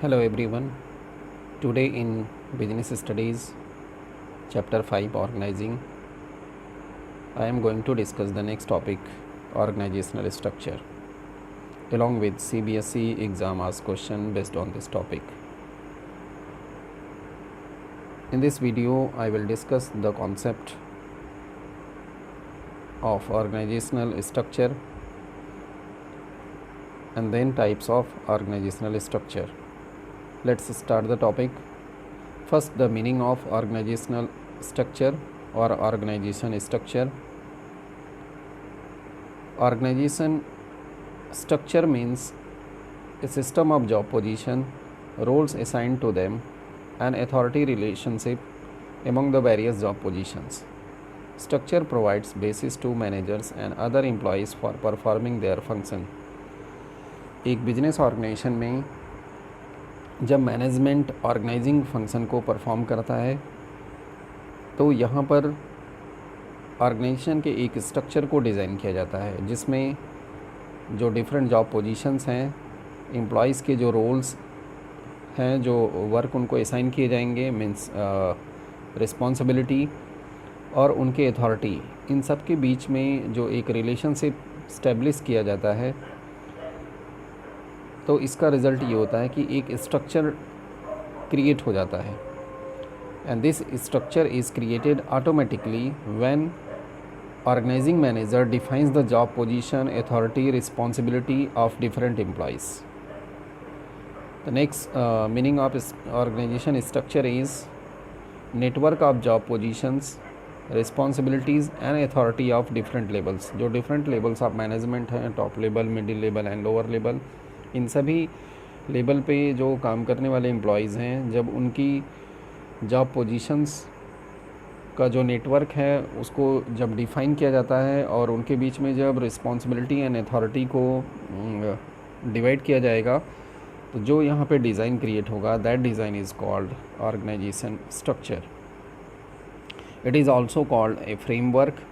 Hello everyone. Today in Business Studies, Chapter 5 Organizing, I am going to discuss the next topic, organizational structure, along with CBSE exam asked question based on this topic. In this video, I will discuss the concept of organizational structure and then types of organizational structure. Let's start the topic. First, the meaning of organizational structure or organization structure. Organization structure means a system of job position, roles assigned to them, and authority relationship among the various job positions. Structure provides basis to managers and other employees for performing their function. एक business organisation में जब management organising function को perform करता है तो यहाँ पर organisation के एक स्ट्रक्चर को डिज़ाइन किया जाता है जिसमें जो डिफरेंट जॉब पोजीशंस हैं, एम्प्लॉयज़ के जो रोल्स हैं, जो वर्क उनको असाइन किए जाएंगे, मीन्स रिस्पॉन्सिबिलिटी और उनके अथॉरिटी, इन सब के बीच में जो एक रिलेशनशिप स्टेब्लिश किया जाता है, तो इसका रिज़ल्ट ये होता है कि एक स्ट्रक्चर क्रिएट हो जाता है. And this structure is created automatically when organising manager defines the job position, authority, responsibility of different employees. The next meaning of organisation structure is network of job positions, responsibilities and authority of different levels. जो different levels of management हैं, top level, middle level and lower level, इन सभी level पे जो काम करने वाले employees हैं, जब उनकी जॉब पोजीशंस का जो नेटवर्क है उसको जब डिफ़ाइन किया जाता है और उनके बीच में जब रिस्पॉन्सिबिलिटी एंड अथॉरिटी को डिवाइड किया जाएगा, तो जो यहाँ पे डिज़ाइन क्रिएट होगा, that design is called organisation structure. It is also called a framework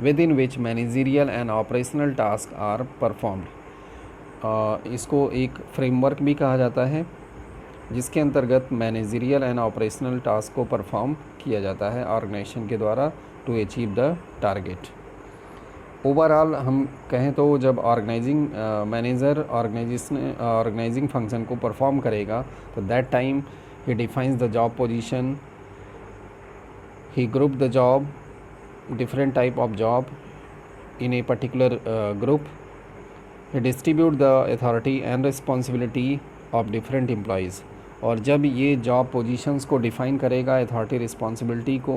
within which managerial and operational task are performed. इसको एक फ्रेमवर्क भी कहा जाता है जिसके अंतर्गत मैनेजरियल एंड ऑपरेशनल टास्क को परफॉर्म किया जाता है ऑर्गेनाइजेशन के द्वारा to achieve the target. Overall हम कहें तो जब ऑर्गेनाइजिंग मैनेजर ऑर्गेनाइजिंग फंक्शन को परफॉर्म करेगा तो that time he defines the job position, he group the job, different type of job in a particular group, he distribute the authority and responsibility of different employees. और जब ये job positions को define करेगा, authority responsibility को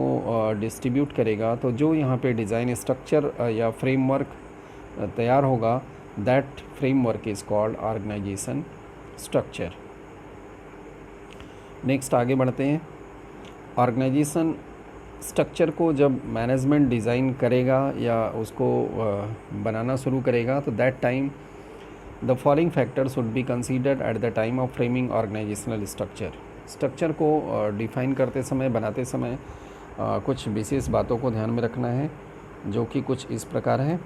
distribute करेगा, तो जो यहाँ पे डिज़ाइन स्ट्रक्चर या फ्रेमवर्क तैयार होगा, that framework is called organisation structure. Next आगे बढ़ते हैं. ऑर्गेनाइजेशन स्ट्रक्चर को जब मैनेजमेंट डिज़ाइन करेगा या उसको बनाना शुरू करेगा, तो that time the following factors would be considered at the time of framing organisational structure. Structure को डिफ़ाइन करते समय, बनाते समय कुछ विशेष बातों को ध्यान में रखना है, जो कि कुछ इस प्रकार है.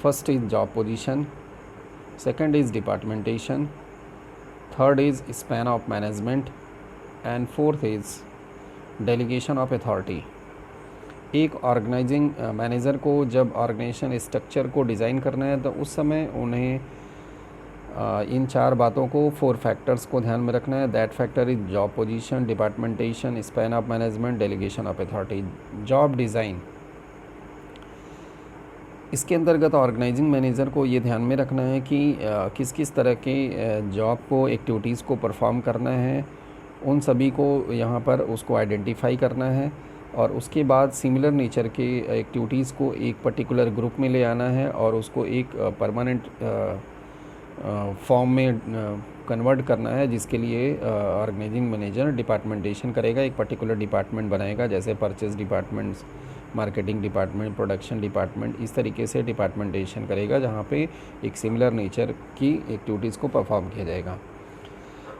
First is job position, second is departmentation, third is span of management and fourth is delegation of authority. एक ऑर्गेनाइजिंग मैनेजर को जब ऑर्गेनाइजेशन स्ट्रक्चर को डिज़ाइन करना है तो उस समय उन्हें इन चार बातों को, 4 फैक्टर्स को ध्यान में रखना है. That factor is job position, departmentation, span of management, delegation of authority. Job design, इसके अंतर्गत ऑर्गेनाइजिंग मैनेजर को ये ध्यान में रखना है कि किस किस तरह के जॉब को, एक्टिविटीज़ को परफॉर्म करना है, उन सभी को यहाँ पर उसको आइडेंटिफाई करना है और उसके बाद सिमिलर नेचर के एक्टिविटीज़ को एक पर्टिकुलर ग्रुप में ले आना है और उसको एक परमानेंट फॉर्म में कन्वर्ट करना है, जिसके लिए ऑर्गेनाइजिंग मैनेजर डिपार्टमेंटेशन करेगा. एक पर्टिकुलर डिपार्टमेंट बनाएगा, जैसे purchase departments, marketing department, production department, इस तरीके से डिपार्टमेंटेशन करेगा जहाँ पे एक सिमिलर नेचर की एक्टिविटीज़ को परफॉर्म किया जाएगा.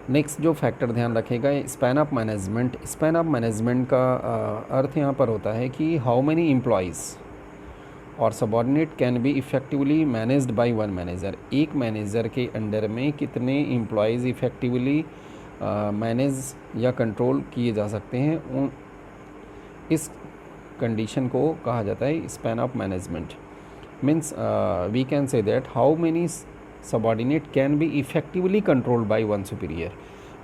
नेक्स्ट जो फैक्टर ध्यान रखेगा, span of management. Span of management का अर्थ यहाँ पर होता है कि हाउ मेनी एम्प्लॉयज़ और subordinate can be effectively managed by one manager. एक मैनेजर के अंडर में कितने एम्प्लॉयज़ इफ़ेक्टिवली मैनेज या कंट्रोल किए जा सकते हैं, इस कंडीशन को कहा जाता है span of management. Means we can say that how many subordinate can be effectively controlled by one superior.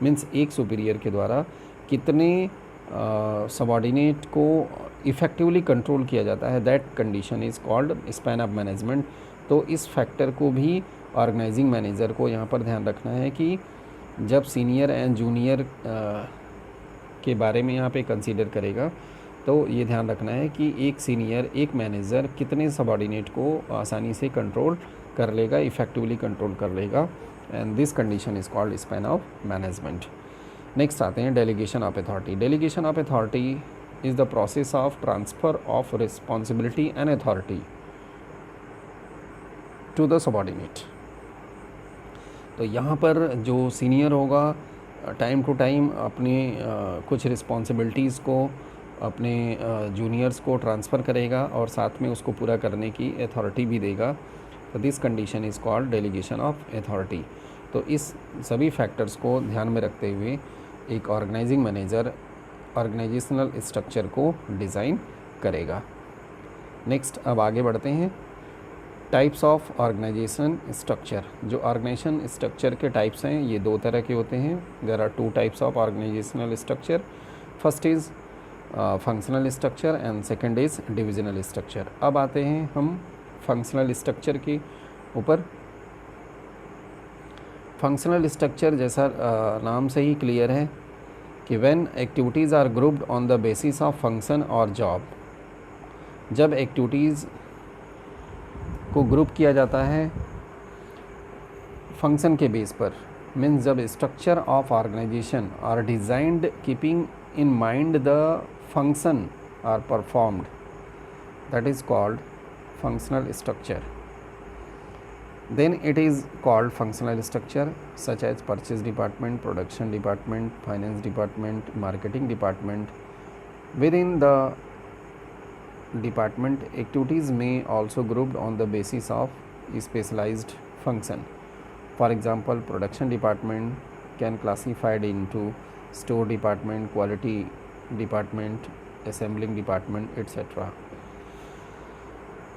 Means एक सुपीरियर के द्वारा कितने सबॉर्डिनेट को इफ़ेक्टिवली कंट्रोल किया जाता है, that condition is called span of management. तो इस फैक्टर को भी ऑर्गेनाइजिंग मैनेजर को यहाँ पर ध्यान रखना है कि जब सीनियर एंड जूनियर के बारे में यहाँ पे कंसीडर करेगा तो ये ध्यान रखना है कि एक सीनियर, एक मैनेजर कितने सबॉर्डिनेट को आसानी से कंट्रोल कर लेगा, इफ़ेक्टिवली कंट्रोल कर लेगा, and this condition is called span of management. Next आते हैं delegation of authority. Delegation of authority is the process of transfer of responsibility and authority to the subordinate. तो यहाँ पर जो सीनियर होगा टाइम टू टाइम अपने कुछ responsibilities को अपने जूनियर्स को ट्रांसफ़र करेगा और साथ में उसको पूरा करने की अथॉरिटी भी देगा। तो this condition is called delegation of authority. तो इस सभी फैक्टर्स को ध्यान में रखते हुए एक ऑर्गेनाइजिंग मैनेजर ऑर्गेनाइजेशनल स्ट्रक्चर को डिज़ाइन करेगा। नेक्स्ट अब आगे बढ़ते हैं, टाइप्स ऑफ ऑर्गेनाइजेशन स्ट्रक्चर। जो ऑर्गेनाइजेशन स्ट्रक्चर के टाइप्स हैं ये दो तरह के होते हैं। There are two types of organisational structure. First is functional structure and second is divisional structure. अब आते हैं हम फंक्शनल स्ट्रक्चर के ऊपर। फंक्शनल स्ट्रक्चर जैसा नाम से ही क्लियर है कि when activities are grouped on the basis of function और जॉब। जब एक्टिविटीज़ को ग्रुप किया जाता है फंक्शन के बेस पर, मीन्स जब structure of organisation are designed keeping in mind the function are performed, that is called functional structure. Then it is called functional structure such as purchase department, production department, finance department, marketing department. Within the department, activities may also grouped on the basis of specialized function. For example, production department can classified into store department, quality department, assembling department, etc.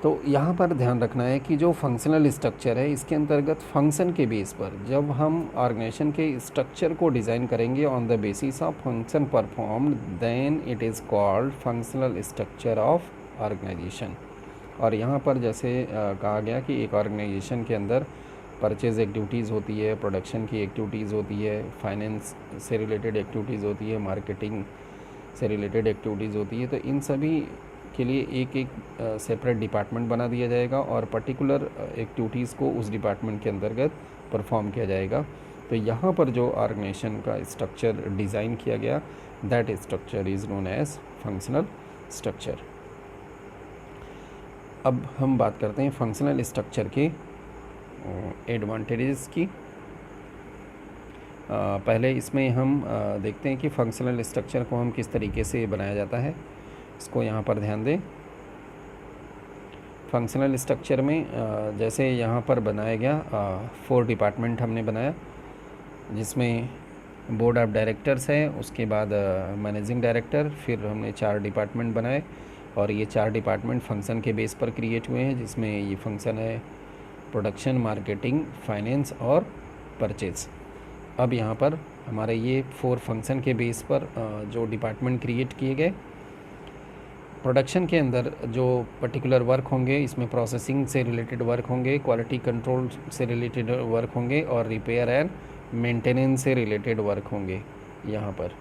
तो यहाँ पर ध्यान रखना है कि जो functional structure है इसके अंतर्गत फंक्शन के बेस पर जब हम ऑर्गेनाइजेशन के स्ट्रक्चर को डिज़ाइन करेंगे on the basis of function performed, then it is called functional structure of organisation. और यहाँ पर जैसे कहा गया कि एक ऑर्गेनाइजेशन के अंदर परचेज एक्टिविटीज़ होती है, प्रोडक्शन की एक्टिविटीज़ होती है, फाइनेंस से रिलेटेड एक्टिविटीज़ होती है, मार्केटिंग से रिलेटेड एक्टिविटीज़ होती है। तो इन सभी के लिए एक एक सेपरेट डिपार्टमेंट बना दिया जाएगा और पर्टिकुलर एक्टिविटीज़ को उस डिपार्टमेंट के अंतर्गत परफॉर्म किया जाएगा। तो यहाँ पर जो ऑर्गेनाइजेशन का स्ट्रक्चर डिज़ाइन किया गया, that structure is known as functional structure. अब हम बात करते हैं फंक्शनल स्ट्रक्चर के एडवांटेजेस की। पहले इसमें हम देखते हैं कि फंक्शनल स्ट्रक्चर को हम किस तरीके से बनाया जाता है, इसको यहाँ पर ध्यान दें। फंक्शनल स्ट्रक्चर में जैसे यहाँ पर बनाया गया 4 डिपार्टमेंट हमने बनाया, जिसमें बोर्ड ऑफ डायरेक्टर्स है, उसके बाद मैनेजिंग डायरेक्टर, फिर हमने 4 डिपार्टमेंट बनाए और ये 4 डिपार्टमेंट फंक्शन के बेस पर क्रिएट हुए हैं, जिसमें ये फंक्शन है प्रोडक्शन, मार्केटिंग, फाइनेंस और परचेज। अब यहाँ पर हमारे ये 4 फंक्शन के बेस पर जो डिपार्टमेंट क्रिएट किए गए, प्रोडक्शन के अंदर जो पर्टिकुलर वर्क होंगे इसमें प्रोसेसिंग से रिलेटेड वर्क होंगे, क्वालिटी कंट्रोल से रिलेटेड वर्क होंगे और रिपेयर एंड मेंटेनेंस से रिलेटेड वर्क होंगे यहाँ पर।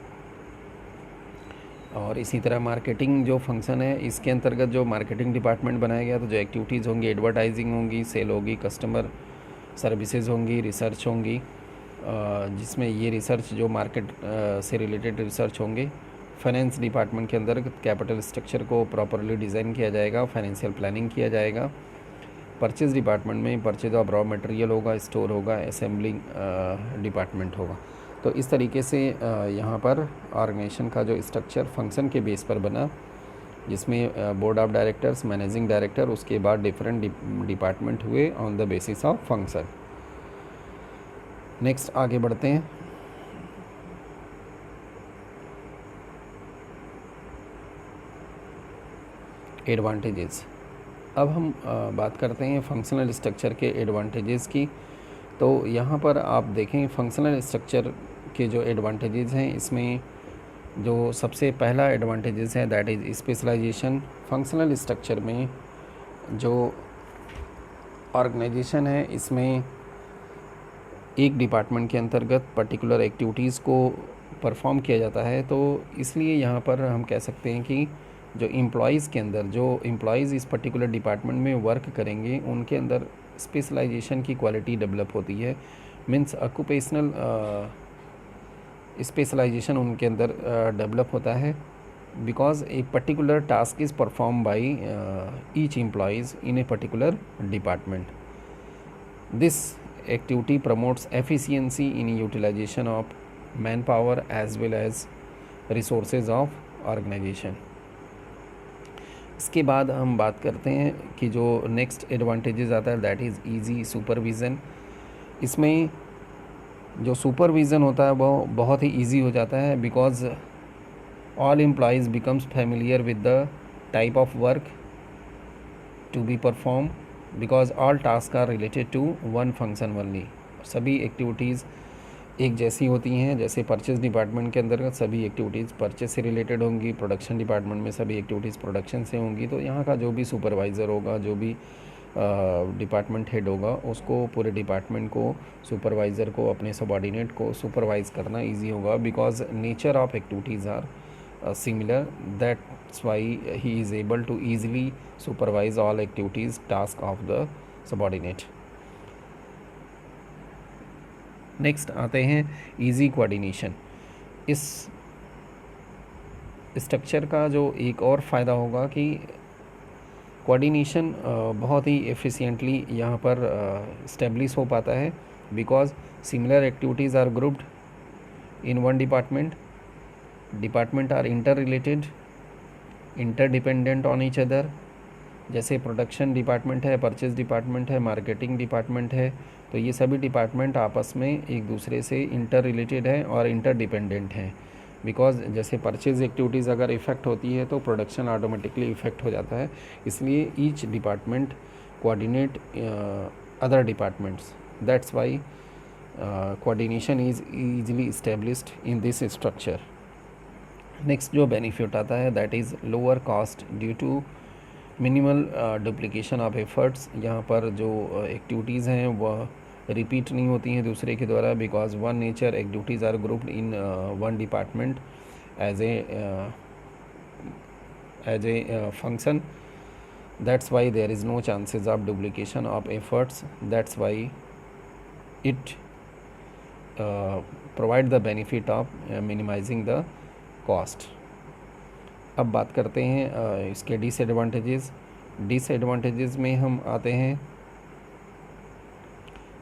और इसी तरह मार्केटिंग जो फंक्शन है इसके अंतर्गत जो मार्केटिंग डिपार्टमेंट बनाया गया, तो जो एक्टिविटीज़ होंगी एडवर्टाइजिंग होंगी, सेल होगी, कस्टमर सर्विसेज होंगी, रिसर्च होंगी, जिसमें ये रिसर्च जो मार्केट से रिलेटेड रिसर्च होंगे। फाइनेंस डिपार्टमेंट के अंदर कैपिटल स्ट्रक्चर को प्रॉपरली डिज़ाइन किया जाएगा, फाइनेंशियल प्लानिंग किया जाएगा। परचेज डिपार्टमेंट में परचेज ऑफ रॉ मटेरियल होगा, स्टोर होगा, असेंबलिंग डिपार्टमेंट होगा। तो इस तरीके से यहाँ पर ऑर्गेनाइजेशन का जो स्ट्रक्चर फंक्शन के बेस पर बना, जिसमें board of directors, managing director, उसके बाद डिफरेंट डिपार्टमेंट हुए on the basis of function. Next आगे बढ़ते हैं। एडवांटेजेस। अब हम बात करते हैं फंक्शनल स्ट्रक्चर के एडवांटेजेस की। तो यहाँ पर आप देखें फंक्शनल स्ट्रक्चर के जो एडवांटेजेस हैं, इसमें जो सबसे पहला एडवांटेजेस है that is specialisation. Functional structure में जो ऑर्गेनाइजेशन है, इसमें एक डिपार्टमेंट के अंतर्गत पर्टिकुलर एक्टिविटीज़ को परफॉर्म किया जाता है। तो इसलिए यहाँ पर हम कह सकते हैं कि जो एम्प्लॉयज़ के अंदर, जो एम्प्लॉयज़ इस पर्टिकुलर डिपार्टमेंट में वर्क करेंगे, उनके अंदर स्पेशलाइजेशन की क्वालिटी डेवलप होती है। मीन्स ऑक्यूपेशनल स्पेशलाइजेशन उनके अंदर डेवलप होता है, because a particular task is perform by each employees in A particular department. This activity promotes efficiency in utilization of manpower as well as resources of organization। इसके बाद हम बात करते हैं कि जो नेक्स्ट एडवांटेजेस आता है दैट इज़ इजी सुपरविज़न। इसमें जो सुपरविज़न होता है वो बहुत ही इजी हो जाता है, because all employees becomes familiar with the type of work to be perform, because all task are related to one function only. सभी एक्टिविटीज़ एक जैसी होती हैं। जैसे परचेज़ डिपार्टमेंट के अंदर सभी एक्टिविटीज़ परचेज़ से रिलेटेड होंगी, प्रोडक्शन डिपार्टमेंट में सभी एक्टिविटीज़ प्रोडक्शन से होंगी। तो यहाँ का जो भी सुपरवाइज़र होगा, जो भी डिपार्टमेंट हेड होगा, उसको पूरे डिपार्टमेंट को, सुपरवाइज़र को, अपने सबॉर्डिनेट को सुपरवाइज़ करना ईजी होगा, because nature of activities are similar. That's why he is able to easily supervise all activities, task of the subordinate. Next आते हैं easy coordination। इस स्ट्रक्चर का जो एक और फ़ायदा होगा कि कोऑर्डिनेशन बहुत ही एफिशिएंटली यहाँ पर इस्टेब्लिश हो पाता है, because similar activities are grouped in one department. Department are inter related, interdependent on each other. जैसे प्रोडक्शन डिपार्टमेंट है, परचेज डिपार्टमेंट है, मार्केटिंग डिपार्टमेंट है, तो ये सभी डिपार्टमेंट आपस में एक दूसरे से इंटर रिलेटेड है और इंटरडिपेंडेंट हैं। बिकॉज जैसे परचेज एक्टिविटीज़ अगर इफ़ेक्ट होती है तो प्रोडक्शन ऑटोमेटिकली इफ़ेक्ट हो जाता है। इसलिए each department coordinate other departments. That's why coordination is easily established in this structure. Next जो बेनिफिट आता है that is lower cost due to minimal duplication of efforts. यहाँ पर जो एक्टिविटीज़ हैं वह रिपीट नहीं होती हैं दूसरे के द्वारा, because one nature activities are grouped in one department as a function. That's why there is no chances of duplication of efforts. That's why it provide the benefit of minimising the cost. अब बात करते हैं इसके disadvantages. Disadvantages में हम आते हैं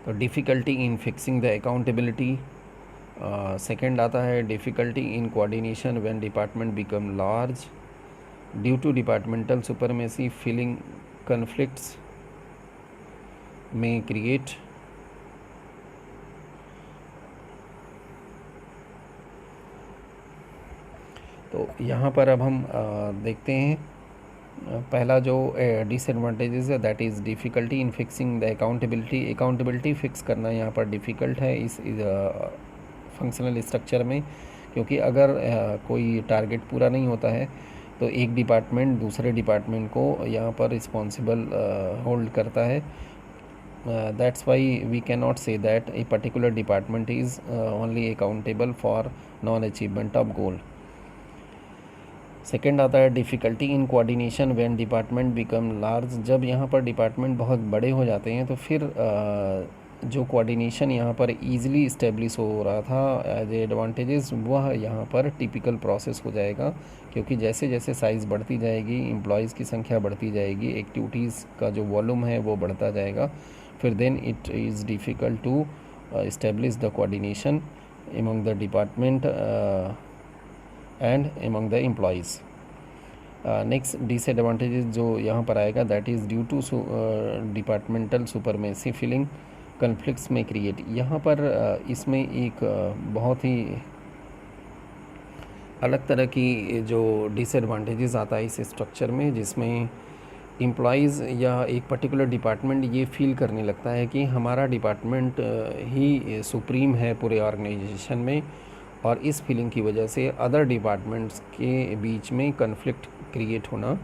तो difficulty in fixing the accountability. Second आता है difficulty in coordination when department become large due to departmental supremacy. Feeling conflicts में क्रिएट। तो यहाँ पर अब हम देखते हैं पहला जो डिसएडवांटेजेस है that is difficulty in fixing the accountability. Accountability fix करना यहाँ पर डिफ़िकल्ट है इस फंक्शनल स्ट्रक्चर में, क्योंकि अगर कोई टारगेट पूरा नहीं होता है तो एक डिपार्टमेंट दूसरे डिपार्टमेंट को यहाँ पर रिस्पॉन्सिबल होल्ड करता है। That's why we can not say that a particular department is only accountable for non achievement of goal. Second आता है difficulty in coordination when department become large. जब यहाँ पर डिपार्टमेंट बहुत बड़े हो जाते हैं तो फिर जो कोऑर्डिनेशन यहाँ पर ईज़िली इस्टेब्लिश हो रहा था एज ए एडवांटेजेस, वह यहाँ पर टिपिकल प्रोसेस हो जाएगा, क्योंकि जैसे जैसे साइज़ बढ़ती जाएगी, एम्प्लॉयज़ की संख्या बढ़ती जाएगी, एक्टिविटीज़ का जो वॉल्यूम है वो बढ़ता जाएगा, फिर then it is difficult to establish the coordination among the department and among the employees। Next disadvantages जो यहाँ पर आएगा, that is due to departmental supremacy feeling conflicts में क्रिएट। यहाँ पर इसमें एक बहुत ही अलग तरह की जो डिसएडवांटेजेस आता है इस स्ट्रक्चर में, जिसमें एम्प्लॉइज़ या एक पर्टिकुलर डिपार्टमेंट ये फील करने लगता है कि हमारा डिपार्टमेंट ही सुप्रीम है पूरे ऑर्गेनाइजेशन में, और इस फीलिंग की वजह से अदर डिपार्टमेंट्स के बीच में कन्फ्लिक्ट क्रिएट होना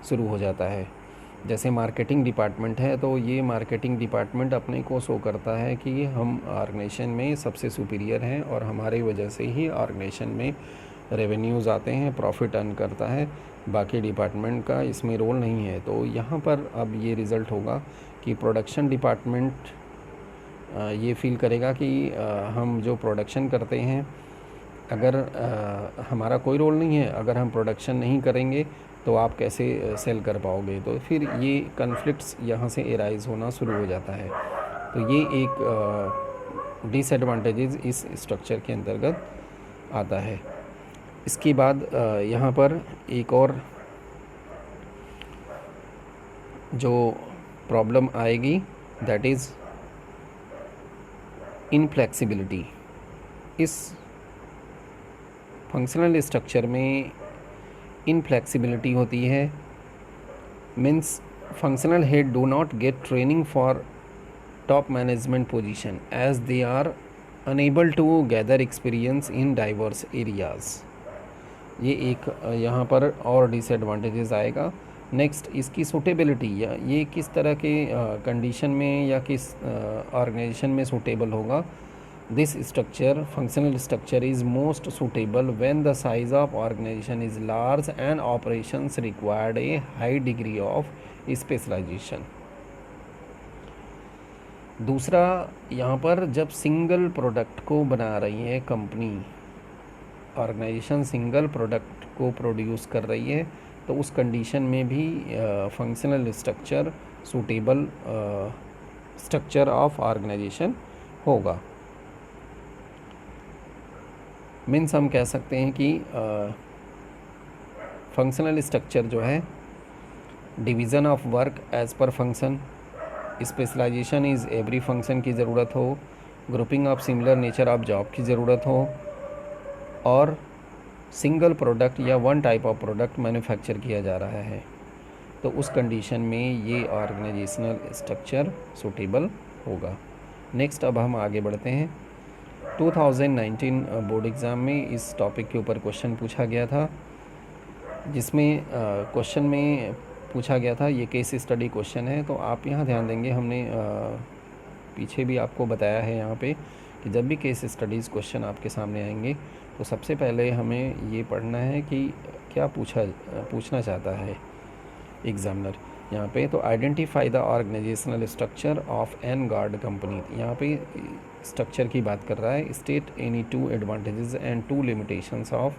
शुरू हो जाता है। जैसे मार्केटिंग डिपार्टमेंट है, तो ये मार्केटिंग डिपार्टमेंट अपने को शो करता है कि हम ऑर्गेनाइजेशन में सबसे सुपीरियर हैं और हमारी वजह से ही ऑर्गेनाइजेशन में रेवेन्यूज़ आते हैं, प्रॉफिट अर्न करता है, बाकी डिपार्टमेंट का इसमें रोल नहीं है। तो यहाँ पर अब ये रिज़ल्ट होगा कि प्रोडक्शन डिपार्टमेंट ये फील करेगा कि हम जो प्रोडक्शन करते हैं, अगर हमारा कोई रोल नहीं है, अगर हम प्रोडक्शन नहीं करेंगे तो आप कैसे सेल कर पाओगे। तो फिर ये कन्फ्लिक्ट्स यहाँ से एराइज़ होना शुरू हो जाता है। तो ये एक डिसएडवांटेजेस इस स्ट्रक्चर के अंतर्गत आता है। इसके बाद यहाँ पर एक और जो प्रॉब्लम आएगी, दैट इज़ इनफ्लेक्सिबिलिटी। इस फंक्शनल स्ट्रक्चर में इनफ्लेक्सिबिलिटी होती है, means functional head do not get training for top management position as they are unable to gather experience in diverse areas. ये एक यहाँ पर और डिसएडवांटेजेस आएगा। नेक्स्ट, इसकी सूटेबिलिटी, या ये किस तरह के कंडीशन में या किस ऑर्गेनाइजेशन में सूटेबल होगा। This structure, functional structure, is most suitable when the size of organisation is large and operations required a high degree of specialisation. दूसरा, यहाँ पर जब सिंगल प्रोडक्ट को बना रही है कंपनी, ऑर्गेनाइजेशन सिंगल प्रोडक्ट को प्रोड्यूस कर रही है, तो उस कंडीशन में भी functional structure suitable structure of organisation होगा। मीन्स हम कह सकते हैं कि फंक्शनल स्ट्रक्चर जो है, division of work as per function, specialisation is every function की ज़रूरत हो, grouping of similar nature of job की ज़रूरत हो, और सिंगल प्रोडक्ट या one type of product manufacture किया जा रहा है, तो उस कंडीशन में ये ऑर्गेनाइजेशनल स्ट्रक्चर सूटेबल होगा। नेक्स्ट, अब हम आगे बढ़ते हैं। 2019 बोर्ड एग्ज़ाम में इस टॉपिक के ऊपर क्वेश्चन पूछा गया था, जिसमें क्वेश्चन में पूछा गया था, ये केस स्टडी क्वेश्चन है। तो आप यहाँ ध्यान देंगे, हमने पीछे भी आपको बताया है यहाँ पे कि जब भी केस स्टडीज़ क्वेश्चन आपके सामने आएंगे तो सबसे पहले हमें ये पढ़ना है कि क्या पूछना चाहता है एग्जामिनर यहाँ पे। तो identify the organisational structure of an guard company, यहाँ पे स्ट्रक्चर की बात कर रहा है। State any two advantages and two limitations of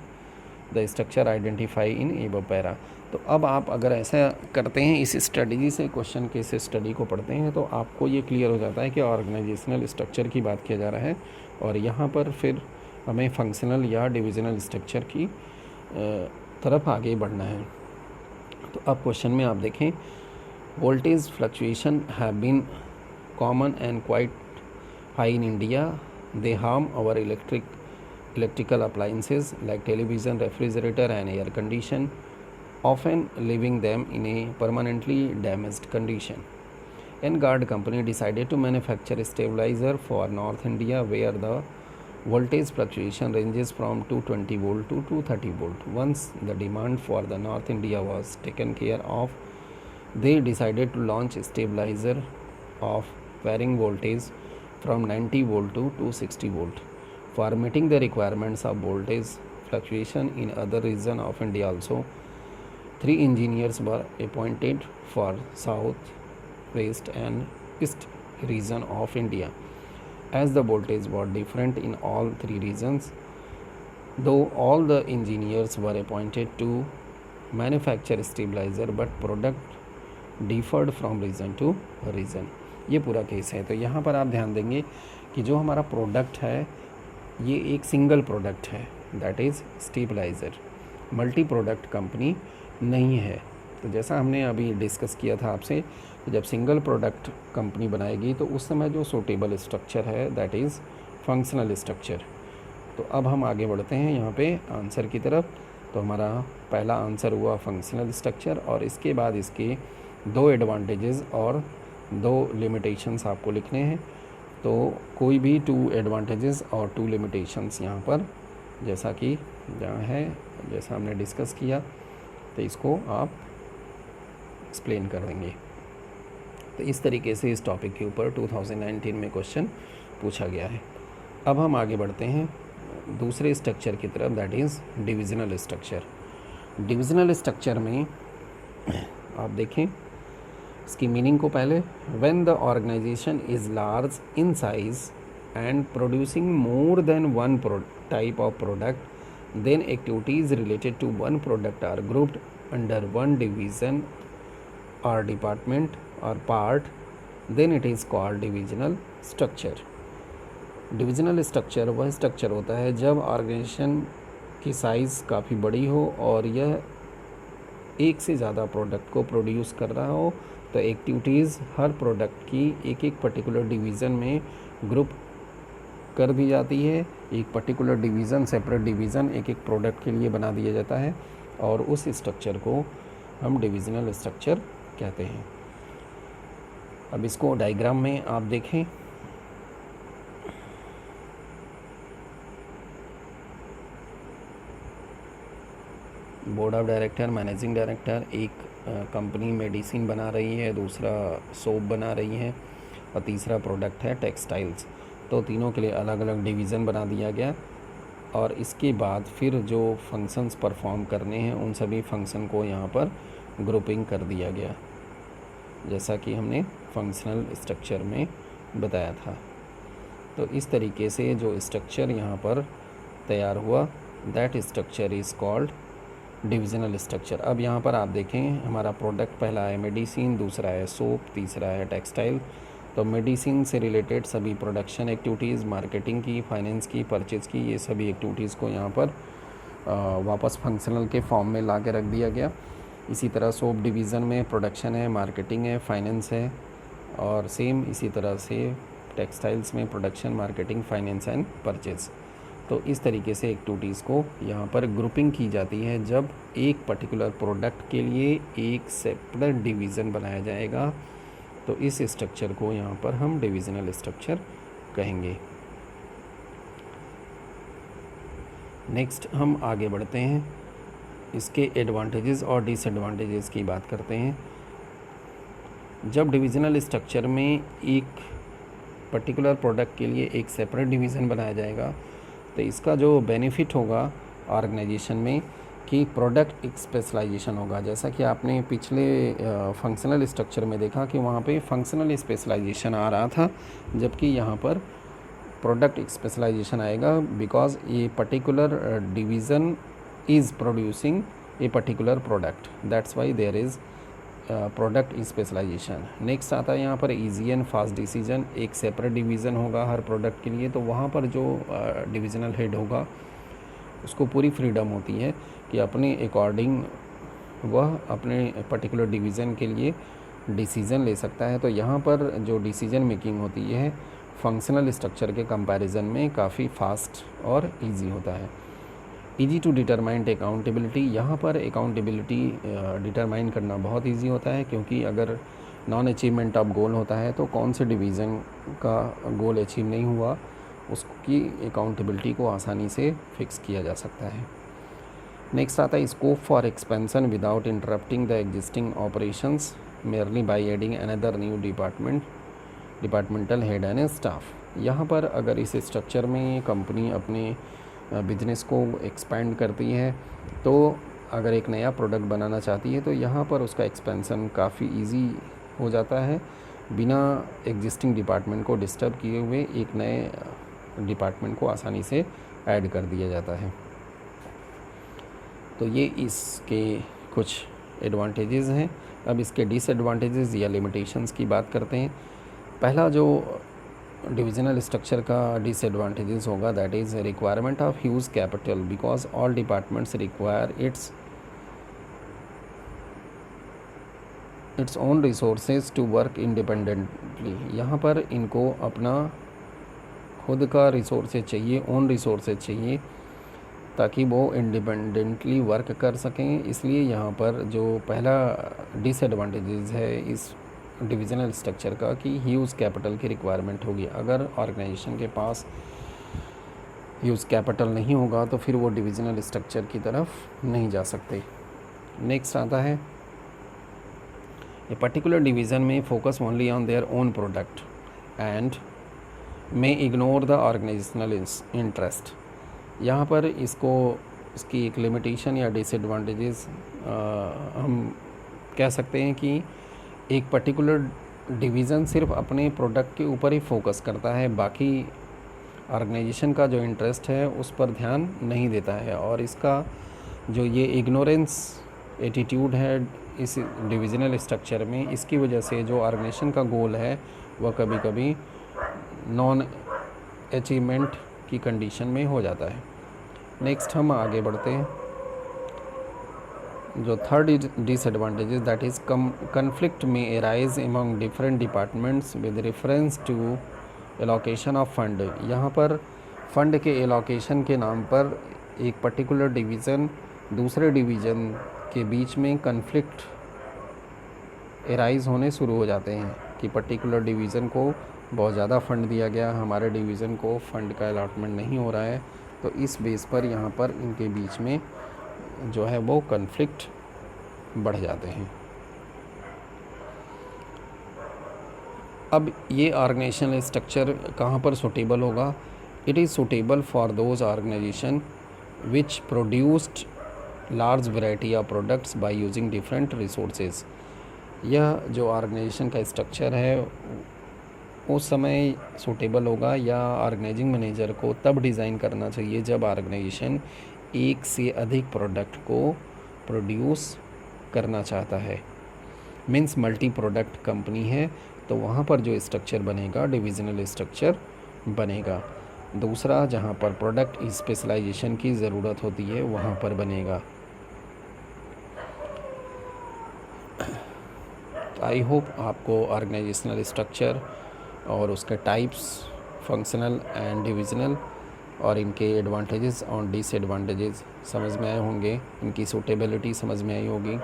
the structure identify in above para. तो अब आप अगर ऐसा करते हैं, इस स्ट्रेटजी से क्वेश्चन के इस स्टडी को पढ़ते हैं, तो आपको ये क्लियर हो जाता है कि ऑर्गेनाइजेशनल स्ट्रक्चर की बात किया जा रहा है, और यहाँ पर फिर हमें फंक्शनल या डिविजनल स्ट्रक्चर की तरफ आगे बढ़ना है। तो अब क्वेश्चन में आप देखें, voltage fluctuation have been common and quite high in India, they harm our electrical appliances like television, refrigerator and air condition, often leaving them in a permanently damaged condition. N-Guard company decided to manufacture a stabilizer for North India where the voltage fluctuation ranges from 220 volt to 230 volt. Once the demand for the North India was taken care of, they decided to launch a stabilizer of varying voltage from 90 volt to 260 volt. For meeting the requirements of voltage fluctuation in other regions of India also, 3 engineers were appointed for south, west and east region of India. As the voltage were different in all 3 regions, though all the engineers were appointed to manufacture stabilizer, but product differed from region to region. ये पूरा case है। तो यहाँ पर आप ध्यान देंगे कि जो हमारा प्रोडक्ट है ये एक सिंगल प्रोडक्ट है, that is stabiliser. Multi product company नहीं है। तो जैसा हमने अभी डिस्कस किया था आपसे, कि जब सिंगल प्रोडक्ट कंपनी बनाएगी तो उस समय जो सूटेबल स्ट्रक्चर है दैट इज़ फंक्शनल स्ट्रक्चर। तो अब हम आगे बढ़ते हैं यहाँ पे आंसर की तरफ। तो हमारा पहला आंसर हुआ फंक्शनल स्ट्रक्चर, और इसके बाद इसके 2 एडवांटेजेस और 2 लिमिटेशंस आपको लिखने हैं। तो कोई भी 2 एडवांटेजेस और 2 लिमिटेशंस यहाँ पर जैसा कि यहाँ है, जैसा हमने डिस्कस किया, तो इसको आप एक्सप्लेन कर देंगे। तो इस तरीके से इस टॉपिक के ऊपर 2019 में क्वेश्चन पूछा गया है। अब हम आगे बढ़ते हैं दूसरे स्ट्रक्चर की तरफ, that is divisional structure. Divisional structure में आप देखें इसकी मीनिंग को पहले, when the organisation is large in size and producing more than one type of product, then activities related to one product are grouped under one division और department और part, then it is called divisional structure. Divisional structure वह structure होता है जब organisation की size काफ़ी बड़ी हो और यह एक से ज़्यादा प्रोडक्ट को प्रोड्यूस कर रहा हो, तो एक्टिविटीज़ हर प्रोडक्ट की एक एक पर्टिकुलर डिवीज़न में ग्रुप कर दी जाती है। एक पर्टिकुलर डिवीज़न, सेपरेट डिवीज़न एक एक प्रोडक्ट के लिए बना दिया जाता है, और उस स्ट्रक्चर को हम डिविजनल स्ट्रक्चर कहते हैं। अब इसको डायग्राम में आप देखें, board of director, managing director, एक कंपनी मेडिसिन बना रही है, दूसरा सोप बना रही है, और तीसरा प्रोडक्ट है टेक्सटाइल्स। तो तीनों के लिए अलग अलग डिवीज़न बना दिया गया, और इसके बाद फिर जो फंक्शंस परफॉर्म करने हैं उन सभी फंक्शन को यहाँ पर ग्रुपिंग कर दिया गया, जैसा कि हमने फंक्शनल स्ट्रक्चर में बताया था। तो इस तरीके से जो स्ट्रक्चर यहाँ पर तैयार हुआ, that structure is called divisional structure. अब यहाँ पर आप देखें, हमारा प्रोडक्ट पहला है मेडिसिन, दूसरा है सोप, तीसरा है टेक्सटाइल। तो मेडिसिन से रिलेटेड सभी प्रोडक्शन एक्टिविटीज़, मार्केटिंग की, फाइनेंस की, परचेज़ की, ये सभी एक्टिविटीज़ को यहाँ पर वापस फंक्शनल के फॉर्म में ला के रख दिया गया। इसी तरह सोप डिवीज़न में प्रोडक्शन है, मार्केटिंग है, फाइनेंस है, और सेम इसी तरह से टेक्सटाइल्स में production, marketing, finance and purchase. तो इस तरीके से एक्टिविटीज़ को यहाँ पर ग्रुपिंग की जाती है जब एक पर्टिकुलर प्रोडक्ट के लिए एक सेपरेट डिवीज़न बनाया जाएगा, तो इस स्ट्रक्चर को यहाँ पर हम डिविजनल स्ट्रक्चर कहेंगे। नेक्स्ट हम आगे बढ़ते हैं, इसके एडवांटेजेस और डिसएडवांटेजेस की बात करते हैं। जब डिविजनल स्ट्रक्चर में एक पर्टिकुलर प्रोडक्ट के लिए एक सेपरेट डिवीज़न बनाया जाएगा, तो इसका जो बेनिफिट होगा ऑर्गेनाइजेशन में कि प्रोडक्ट एक स्पेशलाइजेशन होगा। जैसा कि आपने पिछले फंक्शनल स्ट्रक्चर में देखा कि वहाँ पे फंक्शनल स्पेशलाइजेशन आ रहा था, जबकि यहाँ पर प्रोडक्ट स्पेशलाइजेशन आएगा, बिकॉज ये particular division is producing a particular product, that's why there is product specialisation. Next आता है यहाँ पर ईजी एंड फास्ट डिसीजन। एक सेपरेट डिवीज़न होगा हर प्रोडक्ट के लिए, तो वहाँ पर जो डिविजनल हेड होगा उसको पूरी फ्रीडम होती है कि अपने अकॉर्डिंग वह अपने पर्टिकुलर डिवीज़न के लिए डिसीज़न ले सकता है। तो यहाँ पर जो डिसीजन मेकिंग होती है फंक्शनल स्ट्रक्चर के कंपैरिजन में काफ़ी फास्ट और इजी होता है। ईजी टू डिटरमाइन अकाउंटेबिलिटी, यहाँ पर अकाउंटेबिलिटी डिटरमाइन करना बहुत ईजी होता है, क्योंकि अगर नॉन अचीवमेंट ऑफ गोल होता है तो कौन से डिवीज़न का गोल अचीव नहीं हुआ उसकी अकाउंटेबिलिटी को आसानी से फिक्स किया जा सकता है। नेक्स्ट आता है scope for expansion without interrupting the existing operations merely by adding another new departmental head and staff. यहाँ पर अगर इस स्ट्रक्चर में कंपनी अपने बिजनेस को एक्सपेंड करती है, तो अगर एक नया प्रोडक्ट बनाना चाहती है तो यहाँ पर उसका एक्सपेंशन काफ़ी इजी हो जाता है, बिना एग्जिस्टिंग डिपार्टमेंट को डिस्टर्ब किए हुए एक नए डिपार्टमेंट को आसानी से ऐड कर दिया जाता है। तो ये इसके कुछ एडवांटेजेस हैं। अब इसके डिसएडवांटेजेस या लिमिटेशंस की बात करते हैं। पहला जो डिविजनल स्ट्रक्चर का डिसएडवांटेजेस होगा that is requirement of huge capital, because all departments require its its own resources to work independently. यहाँ पर इनको अपना खुद का रिसोर्सेज चाहिए, ओन रिसोर्सेज चाहिए, ताकि वो इंडिपेंडेंटली वर्क कर सकें। इसलिए यहाँ पर जो पहला डिसएडवांटेजेस है इस डिविजनल स्ट्रक्चर का कि ह्यूज कैपिटल की रिक्वायरमेंट होगी। अगर ऑर्गेनाइजेशन के पास ह्यूज कैपिटल नहीं होगा तो फिर वो डिविजनल स्ट्रक्चर की तरफ नहीं जा सकते। नेक्स्ट आता है, ए पर्टिकुलर डिवीज़न में focus only on their own product and may ignore the organisational interest. यहाँ पर इसकी एक लिमिटेशन या डिसएडवांटेजेस हम कह सकते हैं कि एक पर्टिकुलर डिवीज़न सिर्फ अपने प्रोडक्ट के ऊपर ही फोकस करता है, बाकी ऑर्गेनाइजेशन का जो इंटरेस्ट है उस पर ध्यान नहीं देता है। और इसका जो ये इग्नोरेंस एटीट्यूड है इस डिविजनल स्ट्रक्चर में, इसकी वजह से जो ऑर्गेनाइजेशन का गोल है वह कभी कभी नॉन अचीवमेंट की कंडीशन में हो जाता है। नेक्स्ट हम आगे बढ़ते हैं। जो third disadvantages that is conflict में arise among different departments with reference to allocation of fund. यहाँ पर फंड के एलोकेशन के नाम पर एक पर्टिकुलर डिवीज़न दूसरे डिवीज़न के बीच में कन्फ्लिक्ट अराइज होने शुरू हो जाते हैं कि पर्टिकुलर डिवीज़न को बहुत ज़्यादा फंड दिया गया, हमारे डिवीज़न को फंड का अलॉटमेंट नहीं हो रहा है, तो इस बेस पर यहाँ पर इनके बीच में जो है वो कन्फ्लिक्ट बढ़ जाते हैं। अब ये ऑर्गेनाइजेशनल स्ट्रक्चर कहाँ पर सूटेबल होगा? It is suitable for those organisation which produced large variety of products by using different resources. यह जो ऑर्गेनाइजेशन का स्ट्रक्चर है उस समय सूटेबल होगा या ऑर्गेनाइजिंग मैनेजर को तब डिज़ाइन करना चाहिए जब ऑर्गेनाइजेशन एक से अधिक प्रोडक्ट को प्रोड्यूस करना चाहता है, मीन्स मल्टी प्रोडक्ट कंपनी है, तो वहाँ पर जो स्ट्रक्चर बनेगा डिविजनल स्ट्रक्चर बनेगा। दूसरा, जहाँ पर प्रोडक्ट स्पेशलाइजेशन की ज़रूरत होती है वहाँ पर बनेगा। तो आई होप आपको ऑर्गेनाइजेशनल स्ट्रक्चर और उसके टाइप्स फंक्शनल एंड डिविजनल और इनके एडवांटेजेस और डिसएडवांटेजेस समझ में आए होंगे, इनकी सूटेबिलिटी समझ में आई होगी।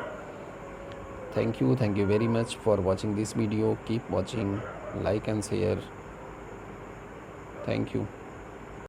Thank you very much for watching this video. Keep watching, like and share. Thank you.